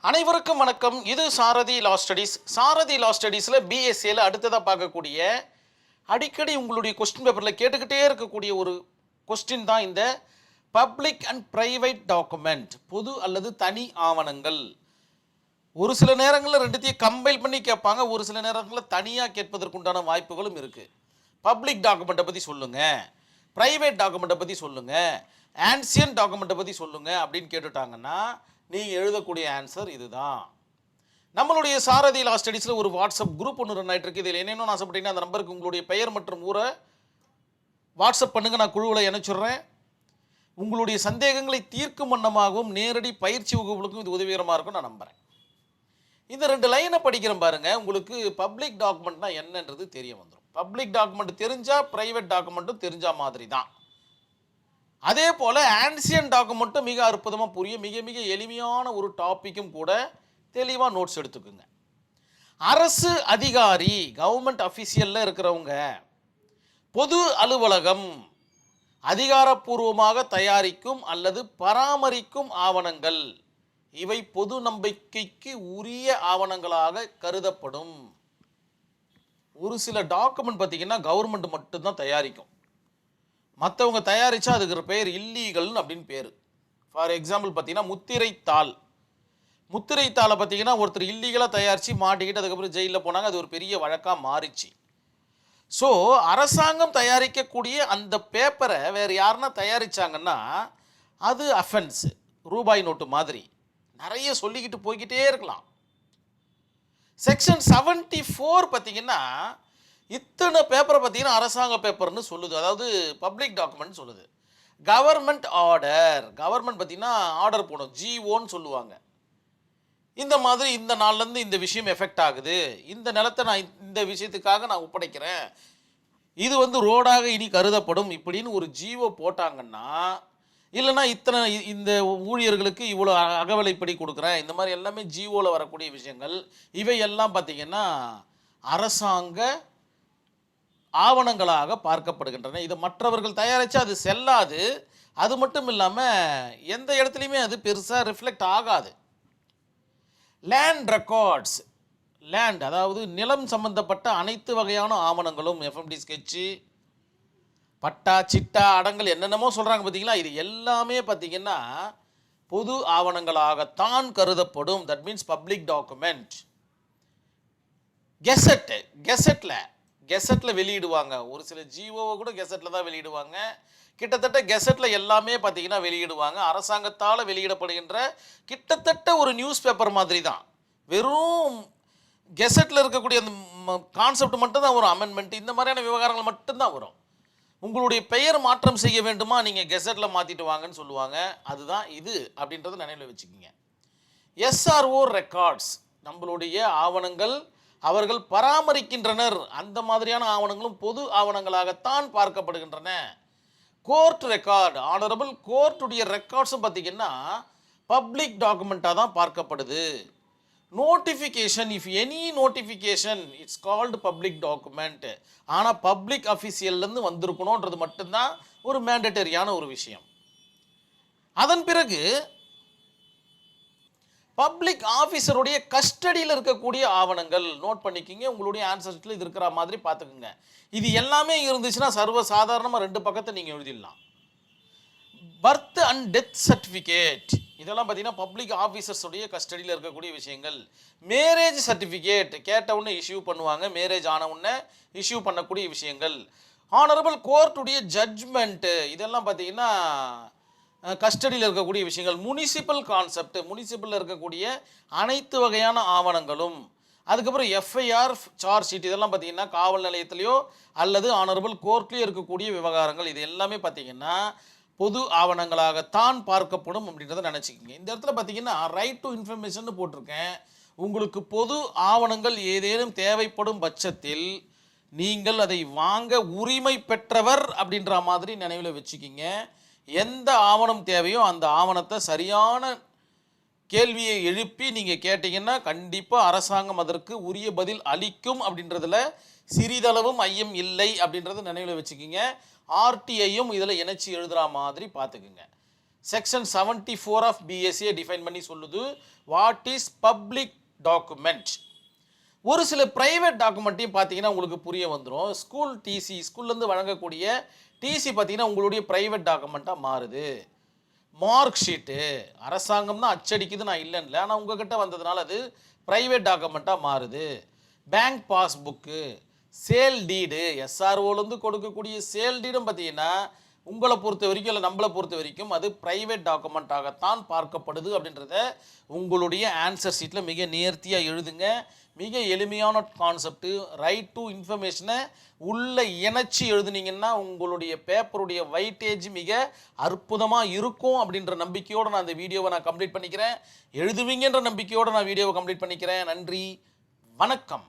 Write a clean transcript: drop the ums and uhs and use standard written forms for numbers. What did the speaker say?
அனைவருக்கும் வணக்கம். இது சாரதி லா ஸ்டடீஸ். சாரதி லா ஸ்டடீஸில் பிஎஸ்சியில் அடுத்ததாக பார்க்கக்கூடிய அடிக்கடி உங்களுடைய கொஸ்டின் பேப்பரில் கேட்டுக்கிட்டே இருக்கக்கூடிய ஒரு கொஸ்டின் தான் இந்த பப்ளிக் அண்ட் ப்ரைவேட் டாக்குமெண்ட், பொது அல்லது தனி ஆவணங்கள். ஒரு சில நேரங்களில் ரெண்டுத்தையும் கம்பைல் பண்ணி கேட்பாங்க, ஒரு சில நேரங்களில் தனியாக கேட்பதற்குண்டான வாய்ப்புகளும் இருக்குது. பப்ளிக் டாக்குமெண்ட்டை பற்றி சொல்லுங்கள், ப்ரைவேட் டாக்குமெண்ட்டை பற்றி சொல்லுங்கள், ஆன்சியன் டாக்குமெண்ட்டை பற்றி சொல்லுங்கள் அப்படின்னு கேட்டுட்டாங்கன்னா நீங்கள் எழுதக்கூடிய ஆன்சர் இதுதான். நம்மளுடைய சாரதி லா ஸ்டடீஸில் ஒரு வாட்ஸ்அப் குரூப் ஒன்று ரன் ஆகிட்டு இருக்குது. இதில் என்னென்னு ஆசைப்பட்டீங்கன்னா அந்த நம்பருக்கு உங்களுடைய பெயர் மற்றும் ஊரை வாட்ஸ்அப் பண்ணுங்கள், நான் குழுவில் இணைச்சிடுறேன். உங்களுடைய சந்தேகங்களை தீர்க்கும் வண்ணமாகவும் நேரடி பயிற்சி வகுப்புகளுக்கும் இது உதவிகரமாக இருக்கும் நான் நம்புகிறேன். இந்த 2 லைனை படிக்கிறேன் பாருங்கள், உங்களுக்கு பப்ளிக் டாக்குமெண்ட்னா என்னன்றது தெரிய வந்துடும். பப்ளிக் டாக்குமெண்ட் தெரிஞ்சால் ப்ரைவேட் டாக்குமெண்ட்டும் தெரிஞ்ச மாதிரி தான். அதே போல் ஆன்சியன் டாக்குமெண்ட்டும் மிக அற்புதமாக புரியும், மிக மிக எளிமையான ஒரு டாப்பிக்கும் கூட. தெளிவாக நோட்ஸ் எடுத்துக்குங்க. அரசு அதிகாரி, கவர்மெண்ட் அஃபீஷியலில் இருக்கிறவங்க, பொது அலுவலகம் அதிகாரப்பூர்வமாக தயாரிக்கும் அல்லது பராமரிக்கும் ஆவணங்கள், இவை பொது நம்பிக்கைக்கு உரிய ஆவணங்களாக கருதப்படும். ஒரு சில டாக்குமெண்ட் பார்த்தீங்கன்னா கவர்மெண்ட் மட்டும்தான் தயாரிக்கும், மற்றவங்க தயாரித்தா அதுக்கு பேர் இல்லீகல்னு அப்படின்னு பேர். ஃபார் எக்ஸாம்பிள் பார்த்தீங்கன்னா முத்திரைத்தாள். முத்திரைத்தாளை பார்த்தீங்கன்னா ஒருத்தர் இல்லீகலாக தயாரித்து மாட்டிக்கிட்டு அதுக்கப்புறம் ஜெயிலில் போனாங்க, அது ஒரு பெரிய வழக்காக மாறிச்சு. ஸோ அரசாங்கம் தயாரிக்கக்கூடிய அந்த பேப்பரை வேறு யாருன்னா தயாரித்தாங்கன்னா அது அஃபென்ஸு. ரூபாய் நோட்டு மாதிரி நிறைய சொல்லிக்கிட்டு போய்கிட்டே இருக்கலாம். செக்ஷன் 74 பார்த்தீங்கன்னா இத்தனை பேப்பரை பார்த்தீங்கன்னா அரசாங்க பேப்பர்னு சொல்லுது, அதாவது பப்ளிக் டாக்குமெண்ட் சொல்லுது. கவர்மெண்ட் ஆர்டர், கவர்மெண்ட் பார்த்தீங்கன்னா ஆர்டர் போடும், ஜிஓன்னு சொல்லுவாங்க. இந்த மாதிரி இந்த நாள்லேருந்து இந்த விஷயம் எஃபெக்ட் ஆகுது, இந்த நிலத்தை நான் இந்த விஷயத்துக்காக நான் ஒப்படைக்கிறேன், இது ரோடாக இனி கருதப்படும் இப்படின்னு ஒரு ஜிஓ போட்டாங்கன்னா, இல்லைனா இத்தனை இந்த ஊழியர்களுக்கு இவ்வளோ அகவிலைப்படி கொடுக்குறேன், இந்த மாதிரி எல்லாமே ஜிஓவில் வரக்கூடிய விஷயங்கள். இவை எல்லாம் பார்த்திங்கன்னா அரசாங்க ஆவணங்களாக பார்க்கப்படுகின்றன. இதை மற்றவர்கள் தயாரித்தா அது செல்லாது. அது மட்டும் இல்லாமல் எந்த இடத்துலையுமே அது பெருசாக ரிஃப்ளெக்ட் ஆகாது. லேண்ட் ரெக்கார்ட்ஸ், லேண்ட் அதாவது நிலம் சம்பந்தப்பட்ட அனைத்து வகையான ஆவணங்களும், எஃப்எம்டி ஸ்கெட்சு, பட்டா, சிட்டா, அடங்கல், என்னென்னமோ சொல்கிறாங்க பார்த்தீங்களா, இது எல்லாமே பார்த்தீங்கன்னா பொது ஆவணங்களாகத்தான் கருதப்படும். That means public document. கெசட்டில் வெளியிடுவாங்க. ஒரு சில ஜிஓவை கூட கெசட்டில் தான் வெளியிடுவாங்க. கிட்டத்தட்ட கெசட்டில் எல்லாமே பார்த்தீங்கன்னா வெளியிடுவாங்க. அரசாங்கத்தால் வெளியிடப்படுகின்ற கிட்டத்தட்ட ஒரு நியூஸ் பேப்பர் மாதிரி தான். வெறும் கெசட்டில் இருக்கக்கூடிய அந்த கான்செப்ட் மட்டும்தான் வரும். அமெண்ட்மெண்ட் இந்த மாதிரியான விவகாரங்கள் மட்டும்தான் வரும். உங்களுடைய பெயர் மாற்றம் செய்ய வேண்டுமா, நீங்கள் கெசட்டில் மாற்றிட்டு வாங்கன்னு சொல்லுவாங்க. அதுதான் இது அப்படின்றத நினைவில் வச்சுக்கிங்க. எஸ்ஆர்ஓ ரெக்கார்ட்ஸ், நம்மளுடைய ஆவணங்கள் அவர்கள் பராமரிக்கின்றனர், அந்த மாதிரியான ஆவணங்களும் பொது ஆவணங்களாகத்தான் பார்க்கப்படுகின்றன. கோர்ட் ரெக்கார்டு, ஆனரபிள் கோர்ட்டுடைய ரெக்கார்ட்ஸும் பார்த்திங்கன்னா பப்ளிக் டாக்குமெண்ட்டாக தான் பார்க்கப்படுது. Notification, if any notification it's called public document. ஆனால் பப்ளிக் அஃபீஷியல்லேருந்து வந்திருக்கணுன்றது மட்டும்தான் ஒரு மேண்டட்டரியான ஒரு விஷயம். அதன் பிறகு பப்ளிக் ஆஃபீஸருடைய கஸ்டடியில் இருக்கக்கூடிய ஆவணங்கள் நோட் பண்ணிக்கிங்க. உங்களுடைய ஆன்சர்ஸில் இது இருக்கிற மாதிரி பார்த்துக்குங்க. இது எல்லாமே இருந்துச்சுன்னா சர்வ சாதாரணமாக 2 பக்கத்தை நீங்கள் எழுதிடலாம். பர்த் அண்ட் டெத் சர்டிஃபிகேட், இதெல்லாம் பார்த்தீங்கன்னா பப்ளிக் ஆஃபீஸர்ஸுடைய கஸ்டடியில் இருக்கக்கூடிய விஷயங்கள். மேரேஜ் சர்டிஃபிகேட் கேட்டவுடனே இஷ்யூ பண்ணுவாங்க, மேரேஜ் ஆனவுடனே இஷ்யூ பண்ணக்கூடிய விஷயங்கள். ஆனரபிள் கோர்ட்டுடைய ஜட்ஜ்மெண்ட்டு, இதெல்லாம் பார்த்தீங்கன்னா கஸ்டடியில் இருக்கக்கூடிய விஷயங்கள். முனிசிபல் கான்செப்ட், முனிசிபலில் இருக்கக்கூடிய அனைத்து வகையான ஆவணங்களும். அதுக்கப்புறம் எஃப்ஐஆர், சார்ஜ் ஷீட், இதெல்லாம் பார்த்தீங்கன்னா காவல் நிலையத்திலையோ அல்லது ஆனரபிள் கோர்ட்லேயோ இருக்கக்கூடிய விவகாரங்கள். இது எல்லாமே பார்த்தீங்கன்னா பொது ஆவணங்களாகத்தான் பார்க்கப்படும் அப்படின்றத நினச்சிக்கிங்க. இந்த இடத்துல பார்த்தீங்கன்னா ரைட் டு இன்ஃபர்மேஷன் போட்டிருக்கேன். உங்களுக்கு பொது ஆவணங்கள் ஏதேனும் தேவைப்படும் பட்சத்தில் நீங்கள் அதை வாங்க உரிமை பெற்றவர் அப்படின்ற மாதிரி நினைவில் வச்சுக்கிங்க. எந்த ஆவணம் தேவையோ அந்த ஆவணத்தை சரியான கேள்வியை எழுப்பி நீங்கள் கேட்டிங்கன்னா கண்டிப்பாக அரசாங்கம் அதற்கு உரிய பதில் அளிக்கும் அப்படின்றதுல சிறிதளவும் ஐயம் இல்லை அப்படின்றத நினைவில் வச்சுக்கிங்க. ஆர்டிஐயும் இதில் இணைச்சி எழுதுகிற மாதிரி பார்த்துக்குங்க. செக்ஷன் 74 ஆஃப் பிஎஸ்சியை டிஃபைன் பண்ணி சொல்லுது வாட் இஸ் பப்ளிக் டாக்குமெண்ட். ஒரு சில பிரைவேட் டாக்குமெண்ட்டையும் பார்த்தீங்கன்னா உங்களுக்கு புரிய வந்துடும். ஸ்கூல் டிசி, ஸ்கூல்லேருந்து வழங்கக்கூடிய டிசி பார்த்தீங்கன்னா உங்களுடைய பிரைவேட் டாக்குமெண்ட்டாக மாறுது. மார்க் ஷீட்டு அரசாங்கம் தான் அச்சடிக்குது, நான் இல்லைன்னு, ஆனால் உங்ககிட்ட வந்ததுனால அது ப்ரைவேட் டாக்குமெண்ட்டாக மாறுது. பேங்க் பாஸ்புக்கு, சேல் டீடு, எஸ்ஆர்ஓலேருந்து கொடுக்கக்கூடிய சேல் டீடும் பார்த்தீங்கன்னா உங்களை பொறுத்த வரைக்கும் இல்லை நம்மளை பொறுத்த வரைக்கும் அது ப்ரைவேட் டாக்குமெண்ட்டாகத்தான் பார்க்கப்படுது. அப்படின்றத உங்களுடைய ஆன்சர் ஷீட்டில் மிக நேர்த்தியாக எழுதுங்க. மிக எளிமையான கான்செப்ட்டு. ரைட் டு இன்ஃபர்மேஷனை உள்ள இணைச்சி எழுதுனீங்கன்னா உங்களுடைய பேப்பருடைய வைட்டேஜ் மிக அற்புதமாக இருக்கும் அப்படின்ற நம்பிக்கையோடு நான் இந்த வீடியோவை கம்ப்ளீட் பண்ணிக்கிறேன். எழுதுவீங்கன்ற நம்பிக்கையோடு நான் வீடியோவை கம்ப்ளீட் பண்ணிக்கிறேன். நன்றி, வணக்கம்.